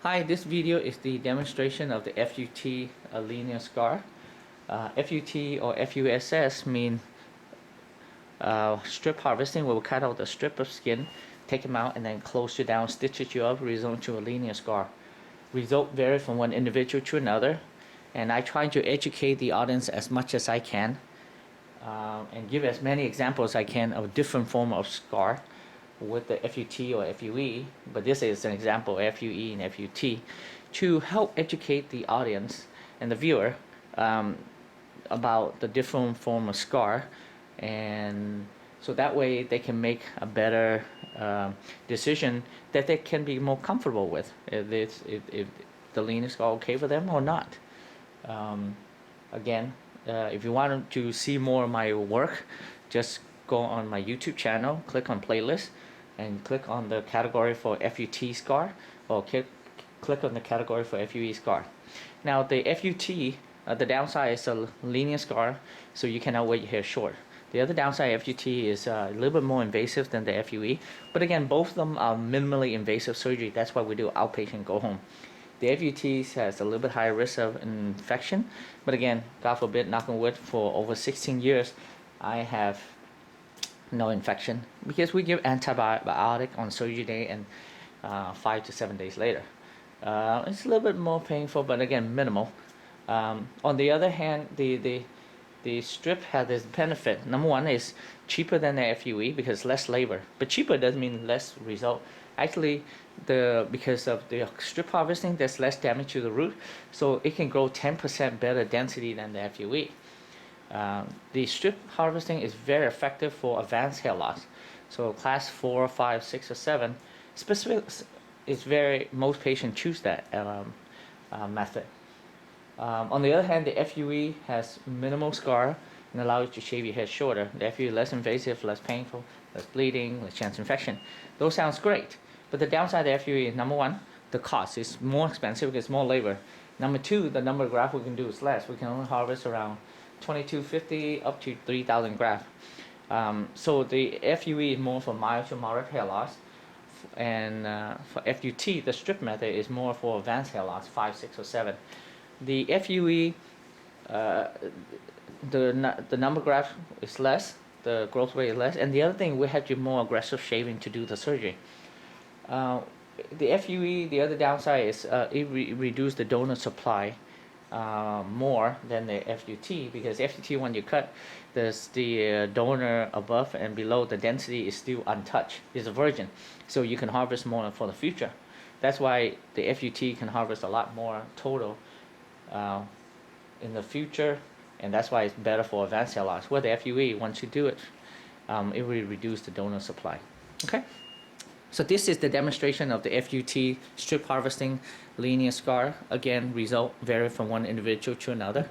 Hi, this video is the demonstration of the FUT linear scar. FUT or FUSS mean strip harvesting. We'll cut out the strip of skin, take them out, and then close you down, stitch it you up, result to a linear scar. Result vary from one individual to another, and I try to educate the audience as much as I can and give as many examples as I can of different form of scar with the FUT or FUE, but this is an example FUE and FUT, to help educate the audience and the viewer about the different form of scar, and so that way they can make a better decision that they can be more comfortable with if the linear scar okay for them or not. Again, if you want to see more of my work, just go on my YouTube channel, click on playlist, and click on the category for FUT scar, or click on the category for FUE scar. Now the FUT, the downside is a linear scar, so you cannot wear your hair short. The other downside of FUT is a little bit more invasive than the FUE, but again, both of them are minimally invasive surgery. That's why we do outpatient, go home. The FUT has a little bit higher risk of infection, but again, God forbid, knock on wood, for over 16 years, I have no infection because we give antibiotic on surgery day and 5 to 7 days later. It's a little bit more painful, but again, minimal. On the other hand, the strip has this benefit. Number one is cheaper than the FUE because less labor, but cheaper doesn't mean less result. Actually, because of the strip harvesting, there's less damage to the root, so it can grow 10% better density than the FUE. The strip harvesting is very effective for advanced hair loss. So class 4, 5, 6, or 7, specific is most patients choose that method. On the other hand, the FUE has minimal scar and allows you to shave your head shorter. The FUE is less invasive, less painful, less bleeding, less chance of infection. Those sounds great, but the downside of the FUE is, number one, the cost is more expensive because more labor. Number two, the number of grafts we can do is less. We can only harvest around 2250 up to 3000 grafts. So the FUE is more for mild to moderate hair loss, and for FUT, the strip method is more for advanced hair loss, 5, 6, or 7. The FUE, the number of grafts is less, the growth rate is less, and the other thing, we have to do more aggressive shaving to do the surgery. The FUE, the other downside is it reduces the donor supply more than the FUT, because FUT, when you cut, the donor above and below, the density is still untouched, it's a virgin, so you can harvest more for the future. That's why the FUT can harvest a lot more total in the future, and that's why it's better for advanced hair loss. Where the FUE, once you do it, it will reduce the donor supply. Okay, so this is the demonstration of the FUT strip harvesting linear scar. Again, result vary from one individual to another.